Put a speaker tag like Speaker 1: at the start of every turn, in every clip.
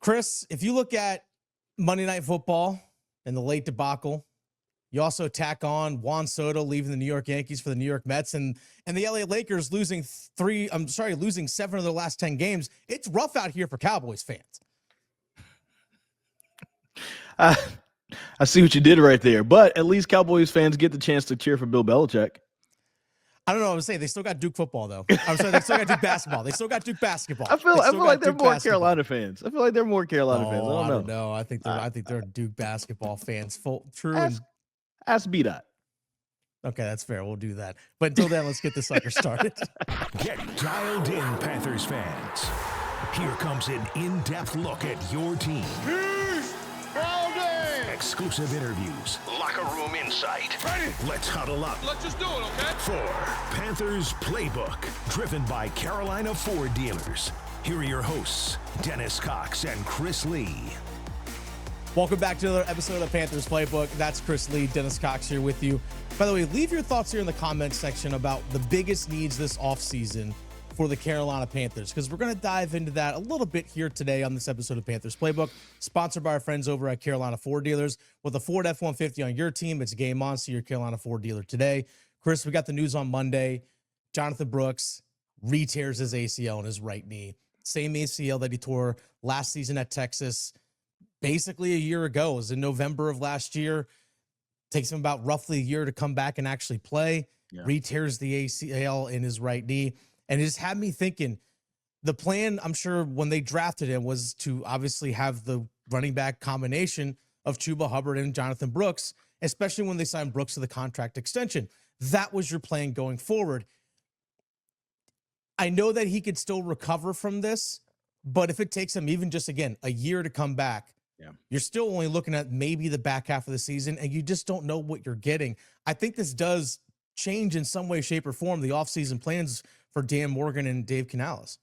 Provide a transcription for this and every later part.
Speaker 1: Chris, if you look at Monday Night Football and the late debacle, you also tack on Juan Soto leaving the New York Yankees for the New York Mets and the LA Lakers losing 7 of their last 10 games. It's rough out here for Cowboys fans.
Speaker 2: I see what you did right there, but at least Cowboys fans get the chance to cheer for Bill Belichick.
Speaker 1: I don't know what I'm saying. They still got Duke football, though. I'm sorry, they still got Duke basketball. They still got Duke basketball.
Speaker 2: I feel like they're more Carolina fans. I feel like they're more Carolina fans. I don't know.
Speaker 1: I think they're Duke basketball fans.
Speaker 2: Ask B-Dot.
Speaker 1: Okay, that's fair. We'll do that. But until then, let's get this sucker started.
Speaker 3: Get dialed in, Panthers fans. Here comes an in-depth look at your team. Exclusive interviews. Locker room insight.
Speaker 4: Ready?
Speaker 3: Let's huddle up.
Speaker 4: Let's just do it, okay?
Speaker 3: For Panthers Playbook, driven by Carolina Ford dealers. Here are your hosts, Dennis Cox and Chris Lea.
Speaker 1: Welcome back to another episode of Panthers Playbook. That's Chris Lea, Dennis Cox here with you. By the way, leave your thoughts here in the comments section about the biggest needs this offseason for the Carolina Panthers, because we're going to dive into that a little bit here today on this episode of Panthers Playbook, sponsored by our friends over at Carolina Ford Dealers. With a Ford F-150 on your team, it's game on, so your Carolina Ford dealer today. Chris, we got the news on Monday. Jonathon Brooks re-tears his ACL in his right knee. Same ACL that he tore last season at Texas, basically a year ago. It was in November of last year. Takes him about roughly a year to come back and actually play. Yeah. Re-tears the ACL in his right knee. And it just had me thinking, the plan, I'm sure, when they drafted him was to obviously have the running back combination of Chuba Hubbard and Jonathon Brooks, especially when they signed Brooks to the contract extension. That was your plan going forward. I know that he could still recover from this, but if it takes him even just, again, a year to come back, you're still only looking at maybe the back half of the season, and you just don't know what you're getting. I think this does change in some way, shape, or form the offseason plans for Dan Morgan and Dave Canales.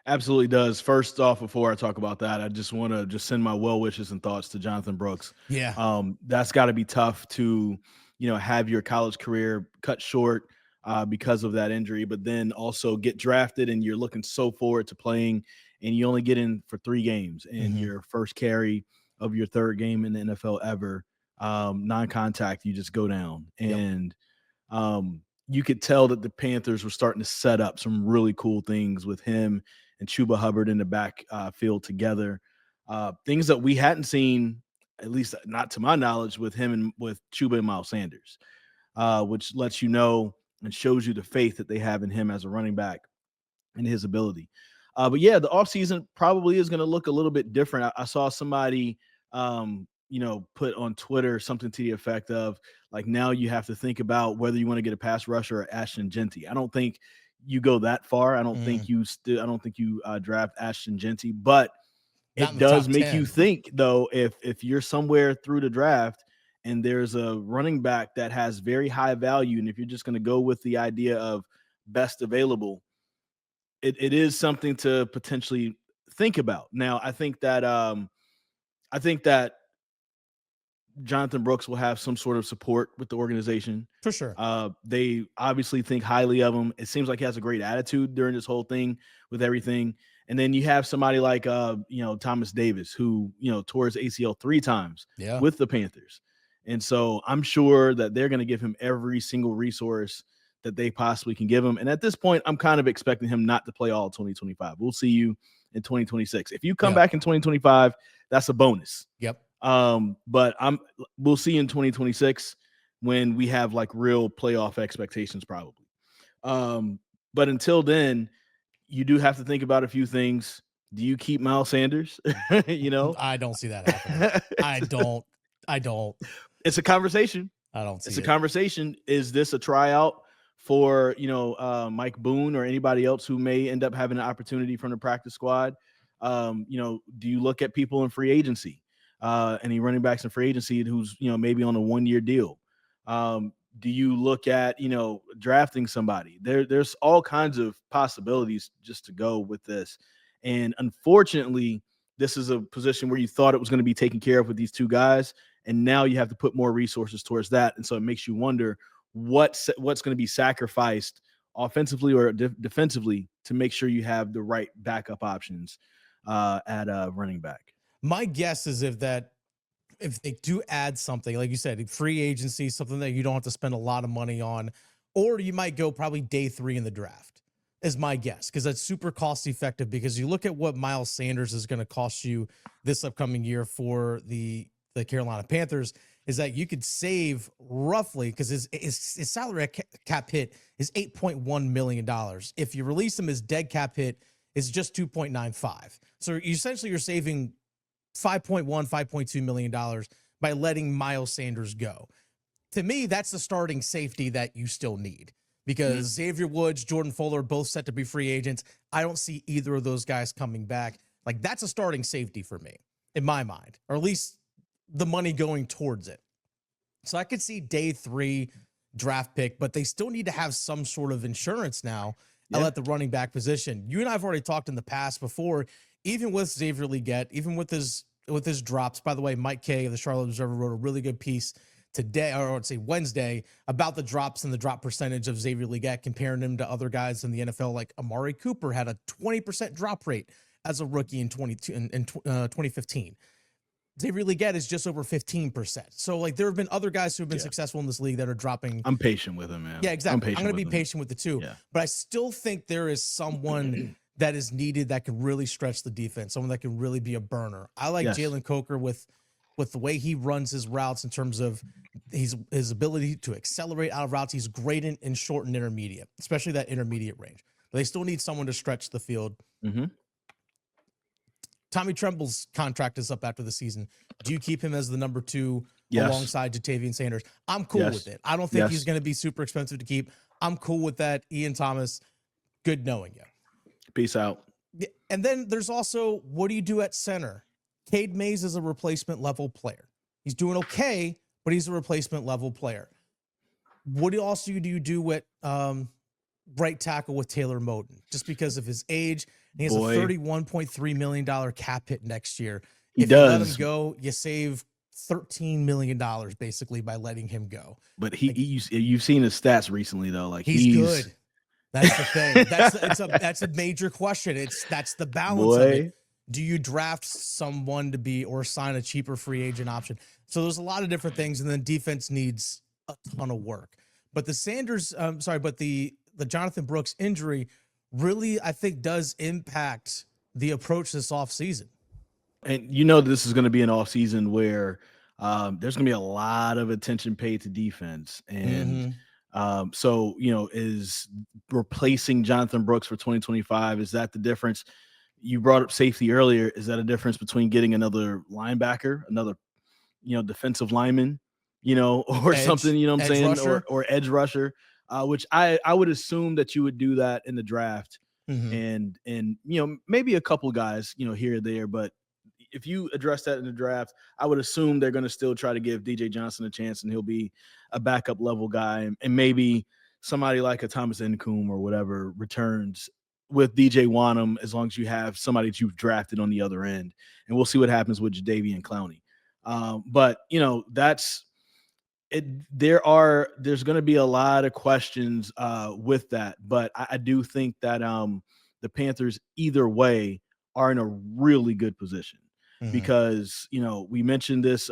Speaker 2: Absolutely does. First off, before I talk about that, I just want to send my well wishes and thoughts to Jonathon Brooks.
Speaker 1: Yeah.
Speaker 2: That's got to be tough to, have your college career cut short because of that injury, but then also get drafted and you're looking so forward to playing, and you only get in for 3 games and your first carry of your 3rd game in the NFL ever, non-contact, you just go down. And you could tell that the Panthers were starting to set up some really cool things with him and Chuba Hubbard in the back field together. Things that we hadn't seen, at least not to my knowledge, with him and with Chuba and Miles Sanders, which lets you know and shows you the faith that they have in him as a running back and his ability. But yeah, the offseason probably is going to look a little bit different. I saw somebody put on Twitter something to the effect of, like, now you have to think about whether you want to get a pass rusher or Ashton Genty. I don't think you go that far. I don't think you draft Ashton Genty, but it does make you think, though, if you're somewhere through the draft and there's a running back that has very high value, and if you're just going to go with the idea of best available, it is something to potentially think about. Now, I think that Jonathon Brooks will have some sort of support with the organization.
Speaker 1: For sure.
Speaker 2: They obviously think highly of him. It seems like he has a great attitude during this whole thing with everything. And then you have somebody like, Thomas Davis, who, tore his ACL 3 times with the Panthers. And so I'm sure that they're going to give him every single resource that they possibly can give him. And at this point, I'm kind of expecting him not to play all 2025. We'll see you in 2026. If you come back in 2025, that's a bonus.
Speaker 1: Yep.
Speaker 2: But we'll see in 2026 when we have like real playoff expectations, probably. But until then, you do have to think about a few things. Do you keep Miles Sanders?
Speaker 1: I don't see that happening. I don't.
Speaker 2: It's a conversation.
Speaker 1: I don't see
Speaker 2: it's a conversation. Is this a tryout for, Mike Boone or anybody else who may end up having an opportunity from the practice squad? Do you look at people in free agency? Any running backs in free agency who's, maybe on a 1-year deal? Do you look at, drafting somebody? There's all kinds of possibilities just to go with this. And unfortunately, this is a position where you thought it was going to be taken care of with these 2 guys. And now you have to put more resources towards that. And so it makes you wonder what's going to be sacrificed offensively or defensively to make sure you have the right backup options at running back.
Speaker 1: My guess is if they do add something, like you said, free agency, something that you don't have to spend a lot of money on, or you might go probably day 3 in the draft, is my guess, because that's super cost effective. Because you look at what Miles Sanders is going to cost you this upcoming year for the Carolina Panthers, is that you could save roughly, because his salary cap hit is $8.1 million. If you release him, his dead cap hit is just 2.95. So essentially you're saving $5.2 million by letting Miles Sanders go. To me, that's the starting safety that you still need, because Xavier Woods, Jordan Fuller, both set to be free agents. I don't see either of those guys coming back. Like, that's a starting safety for me, in my mind, or at least the money going towards it. So I could see day 3 draft pick, but they still need to have some sort of insurance now at the running back position. You and I have already talked in the past before, even with Xavier Legette, even with his drops. By the way, Mike Kay of the Charlotte Observer wrote a really good piece today, or I'd say Wednesday, about the drops and the drop percentage of Xavier Legette, comparing him to other guys in the NFL. Like Amari Cooper had a 20% drop rate as a rookie in 2015. Xavier Legette is just over 15%. So, like, there have been other guys who have been successful in this league that are dropping.
Speaker 2: I'm patient with him, man.
Speaker 1: Yeah, exactly. I'm going to be patient with the two.
Speaker 2: Yeah.
Speaker 1: But I still think there is someone that is needed that can really stretch the defense, someone that can really be a burner. I like Jalen Coker with the way he runs his routes in terms of his ability to accelerate out of routes. He's great in short and intermediate, especially that intermediate range. But they still need someone to stretch the field.
Speaker 2: Mm-hmm.
Speaker 1: Tommy Tremble's contract is up after the season. Do you keep him as the number 2 alongside Jadeveon Sanders? I'm cool with it. I don't think he's going to be super expensive to keep. I'm cool with that. Ian Thomas, good knowing you.
Speaker 2: Peace out.
Speaker 1: And then there's also, what do you do at center? Cade Mays is a replacement level player. He's doing okay, but he's a replacement level player. What do you do with right tackle with Taylor Moton? Just because of his age, and he has a $31.3 million cap hit next year. If you let him go, you save $13 million basically by letting him go.
Speaker 2: But you've seen his stats recently though. Like
Speaker 1: he's good. That's the thing. That's a major question. That's the balance of it. Do you draft someone to be, or sign a cheaper free agent option? So there's a lot of different things, and then defense needs a ton of work. But the Jonathon Brooks injury really, I think, does impact the approach this offseason.
Speaker 2: And this is going to be an offseason where there's going to be a lot of attention paid to defense. And so, is replacing Jonathon Brooks for 2025, is that the difference? You brought up safety earlier. Is that a difference between getting another linebacker, another, defensive lineman, or edge, something, what I'm saying? Or edge rusher, which I would assume that you would do that in the draft. And maybe a couple guys, here or there. But if you address that in the draft, I would assume they're going to still try to give DJ Johnson a chance, and he'll be a backup level guy. And maybe somebody like a Thomas Nkoum or whatever returns with DJ Wanham, as long as you have somebody that you've drafted on the other end. And we'll see what happens with Jadeveon and Clowney. But that's it. There's going to be a lot of questions with that. But I do think that the Panthers either way are in a really good position because, we mentioned this,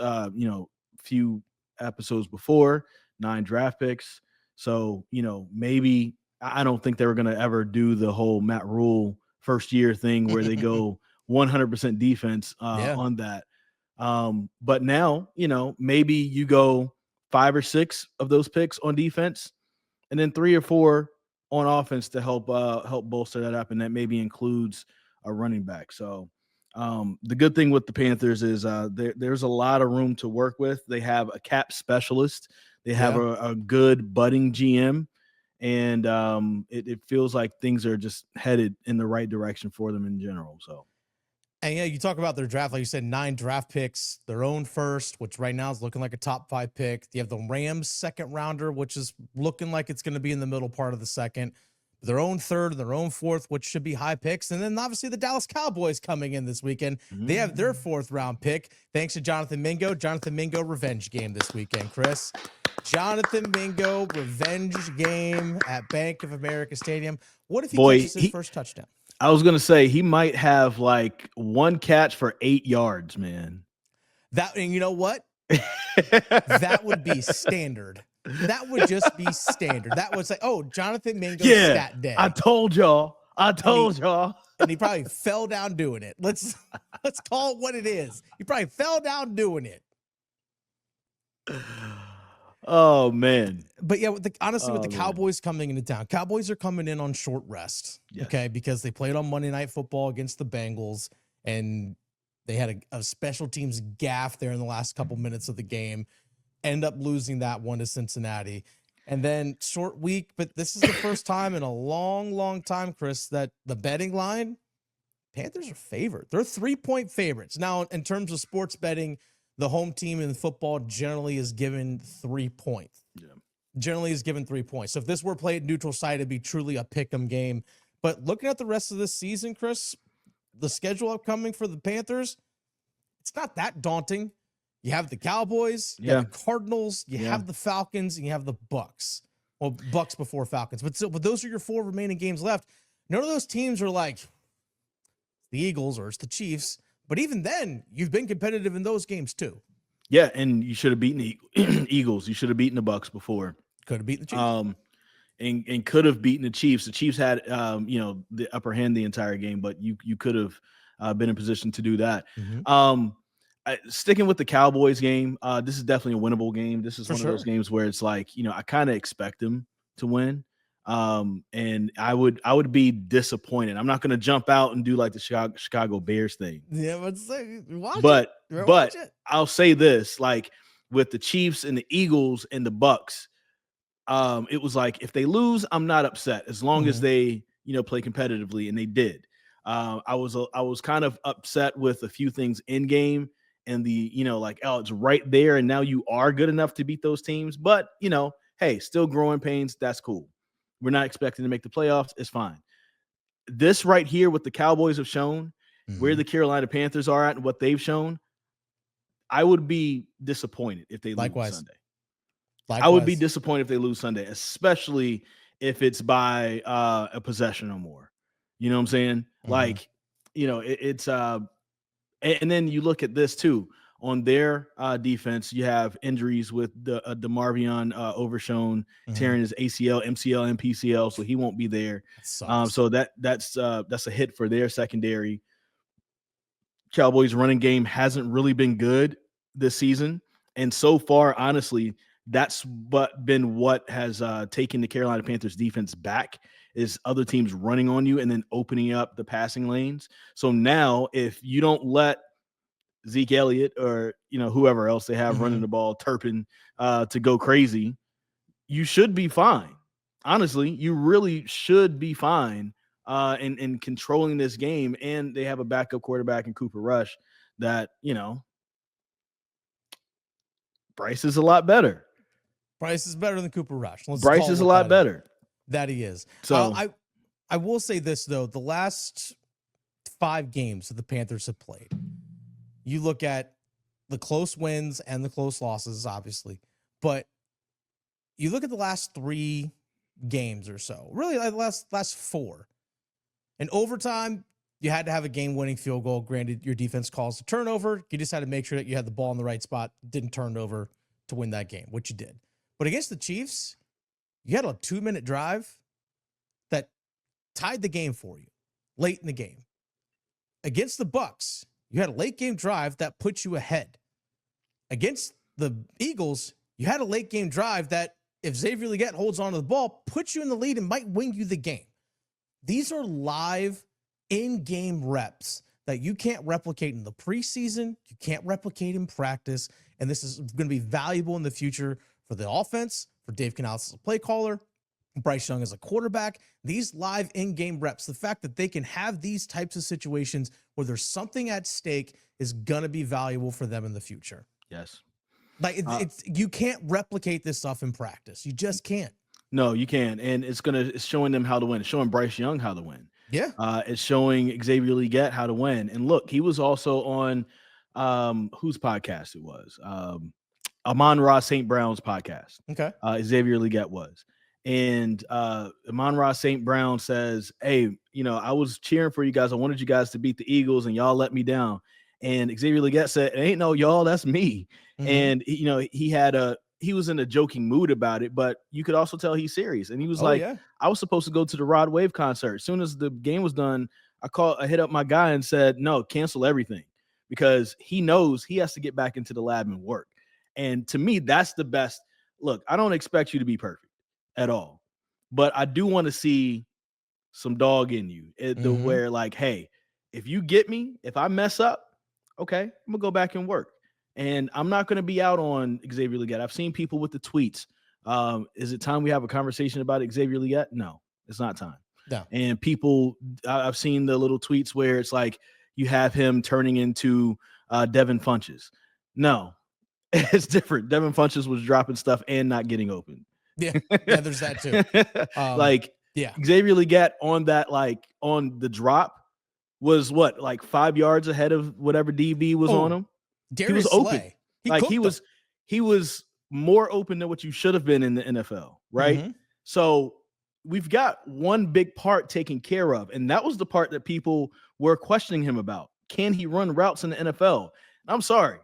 Speaker 2: few episodes before, 9 draft picks. So, maybe I don't think they were going to ever do the whole Matt Rule first year thing where they go 100% defense on that. But now, maybe you go 5 or 6 of those picks on defense and then 3 or 4 on offense to help bolster that up. And that maybe includes a running back. So the good thing with the Panthers is there's a lot of room to work with. They have a cap specialist. They have a good budding GM. And it feels like things are just headed in the right direction for them in general. So,
Speaker 1: and you talk about their draft, like you said, 9 draft picks, their own first, which right now is looking like a top 5 pick. You have the Rams second rounder, which is looking like it's going to be in the middle part of the second. Their own third, their own fourth, which should be high picks. And then obviously the Dallas Cowboys coming in this weekend. They have their 4th round pick. Thanks to Jonathon Mingo. Jonathon Mingo revenge game this weekend, Chris. Jonathon Mingo revenge game at Bank of America Stadium. What if he catches his first touchdown?
Speaker 2: I was going to say he might have like one catch for 8 yards, man.
Speaker 1: And you know what? That would be standard. That would just be standard. That was like, oh, Jonathan Mingo's stat day.
Speaker 2: I told y'all.
Speaker 1: And he probably fell down doing it. Let's call it what it is. He probably fell down doing it.
Speaker 2: Oh, man.
Speaker 1: But yeah, with the Cowboys coming into town, Cowboys are coming in on short rest, okay, because they played on Monday Night Football against the Bengals, and they had a special teams gaffe there in the last couple minutes of the game, end up losing that one to Cincinnati. And then short week, but this is the first time in a long, long time, Chris, that the betting line, Panthers are favored. They're 3-point favorites. Now, in terms of sports betting, the home team in football generally is given 3 points.
Speaker 2: Yeah.
Speaker 1: Generally is given 3 points. So if this were played neutral site, it'd be truly a pick'em game. But looking at the rest of this season, Chris, the schedule upcoming for the Panthers, it's not that daunting. You have the Cowboys, you have the Cardinals, you have the Falcons, and you have the Bucks. Well, Bucks before Falcons. But those are your 4 remaining games left. None of those teams are like the Eagles or it's the Chiefs. But even then, you've been competitive in those games too.
Speaker 2: Yeah, and you should have beaten the Eagles. You should have beaten the Bucks before.
Speaker 1: Could have beaten the Chiefs.
Speaker 2: And could have beaten the Chiefs. The Chiefs had the upper hand the entire game, but you could have been in position to do that.
Speaker 1: Mm-hmm.
Speaker 2: Sticking with the Cowboys game, this is definitely a winnable game. This is one of those games where it's like, I kind of expect them to win. And I would be disappointed. I'm not going to jump out and do like the Chicago Bears thing.
Speaker 1: Yeah,
Speaker 2: but I'll say this, like with the Chiefs and the Eagles and the Bucks, it was like, if they lose, I'm not upset as long as they, play competitively, and they did. I was kind of upset with a few things in game and the, it's right there. And now you are good enough to beat those teams, but hey, still growing pains. That's cool. We're not expecting to make the playoffs. It's fine. This right here, what the Cowboys have shown, where the Carolina Panthers are at and what they've shown, I would be disappointed if they lose Sunday. I would be disappointed if they lose Sunday, especially if it's by a possession or more. You know what I'm saying? Like, it's and then you look at this too. On their defense, you have injuries with the DeMarvion Overshown tearing his ACL, MCL, and PCL, so he won't be there. So that's a hit for their secondary. Cowboys' running game hasn't really been good this season, and so far, honestly, that's been what has taken the Carolina Panthers defense back, is other teams running on you and then opening up the passing lanes. So now, if you don't let Zeke Elliott or whoever else they have running the ball, Turpin, to go crazy, you should be fine. Honestly, you really should be fine in controlling this game. And they have a backup quarterback in Cooper Rush that Bryce is a lot better.
Speaker 1: Bryce is better than Cooper Rush.
Speaker 2: Bryce is a lot better.
Speaker 1: That he is.
Speaker 2: So
Speaker 1: I will say this though: the last 5 games that the Panthers have played, you look at the close wins and the close losses, obviously, but you look at the last 3 games or so, really the last 4. In overtime, you had to have a game-winning field goal. Granted, your defense calls a turnover. You just had to make sure that you had the ball in the right spot, didn't turn over to win that game, which you did. But against the Chiefs, you had a 2-minute drive that tied the game for you late in the game. Against the Bucks, you had a late game drive that put you ahead. Against the Eagles, you had a late game drive that, if Xavier Legette holds onto the ball, puts you in the lead and might win you the game. These are live in-game reps that you can't replicate in the preseason. You can't replicate in practice. And this is going to be valuable in the future for the offense, for Dave Canales as a play caller, Bryce Young as a quarterback. These live in-game reps, the fact that they can have these types of situations where there's something at stake, is going to be valuable for them in the future.
Speaker 2: Yes.
Speaker 1: Like it's you can't replicate this stuff in practice. You just can't.
Speaker 2: No, you can. And it's showing them how to win. It's showing Bryce Young how to win.
Speaker 1: Yeah.
Speaker 2: It's showing Xavier Legette how to win. And look, he was also on whose podcast it was? Amon-Ra St. Brown's podcast.
Speaker 1: Okay.
Speaker 2: Xavier Legette was. And Amon-Ra St. Brown says, hey, I was cheering for you guys. I wanted you guys to beat the Eagles, and y'all let me down. And Xavier Legette said, it ain't no y'all, that's me.
Speaker 1: Mhm.
Speaker 2: And he was in a joking mood about it, but you could also tell he's serious. And he was
Speaker 1: Yeah.
Speaker 2: I was supposed to go to the Rod Wave concert. As soon as the game was done, I hit up my guy and said, no, cancel everything, because he knows he has to get back into the lab and work. And to me, that's the best. Look, I don't expect you to be perfect at all, but I do want to see some dog in you, where hey, if you get me, if I mess up, okay, I'm gonna go back and work. And I'm not going to be out on Xavier Legette. I've seen people with the tweets. Is it time we have a conversation about Xavier Legette? No, it's not time.
Speaker 1: No.
Speaker 2: And people, I've seen the little tweets where it's like you have him turning into Devin Funches. No, it's different. Devin Funches was dropping stuff and not getting open.
Speaker 1: Yeah, there's that too.
Speaker 2: Xavier Legette on that, on the drop, was 5 yards ahead of whatever DB was on him.
Speaker 1: He
Speaker 2: was open.
Speaker 1: Slay.
Speaker 2: He was more open than what you should have been in the NFL, right?
Speaker 1: Mm-hmm.
Speaker 2: So we've got one big part taken care of, and that was the part that people were questioning him about. Can he run routes in the NFL? I'm sorry.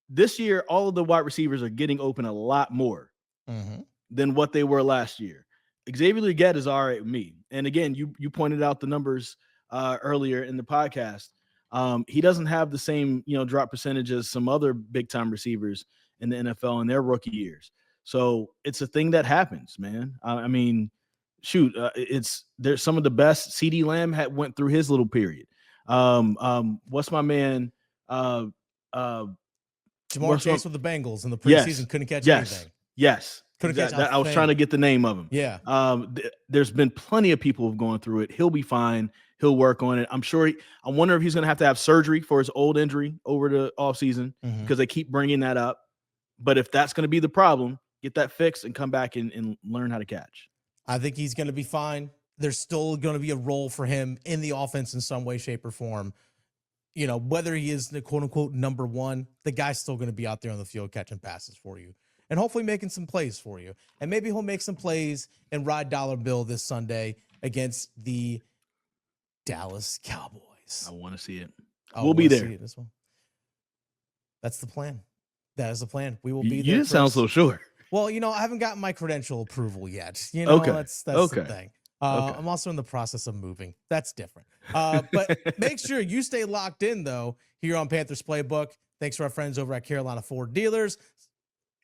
Speaker 2: This year, all of the wide receivers are getting open a lot more than what they were last year. Xavier Legette is all right with me. And again, you pointed out the numbers earlier in the podcast. He doesn't have the same, drop percentage as some other big time receivers in the NFL in their rookie years. So it's a thing that happens, man. I mean, shoot, there's some of the best. CD Lamb went through his little period. What's my man?
Speaker 1: Jamar Chase with the Bengals in the preseason couldn't catch anything.
Speaker 2: Yes.
Speaker 1: Couldn't catch
Speaker 2: I was trying to get the name of him. Yeah. There's been plenty of people who've gone through it. He'll be fine. He'll work on it. I'm sure. I wonder if he's going to have surgery for his old injury over the offseason because they keep bringing that up. But if that's going to be the problem, get that fixed and come back and learn how to catch.
Speaker 1: I think he's going to be fine. There's still going to be a role for him in the offense in some way, shape, or form. Whether he is the quote unquote number one, the guy's still going to be out there on the field catching passes for you and hopefully making some plays for you. And maybe he'll make some plays and ride dollar bill this Sunday against the Dallas Cowboys.
Speaker 2: I want to see it. We'll be there.
Speaker 1: As well. That's the plan. That is the plan. We will be there.
Speaker 2: You didn't sound so sure.
Speaker 1: Well, I haven't gotten my credential approval yet.
Speaker 2: Okay.
Speaker 1: That's okay. The thing. I'm also in the process of moving. That's different. But make sure you stay locked in, though, here on Panthers Playbook. Thanks to our friends over at Carolina Ford Dealers.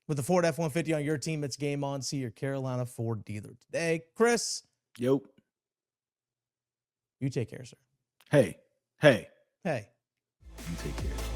Speaker 1: With the Ford F-150 on your team, it's game on. See your Carolina Ford dealer today. Chris.
Speaker 2: Yep.
Speaker 1: You take care, sir.
Speaker 2: Hey.
Speaker 1: You
Speaker 2: take care.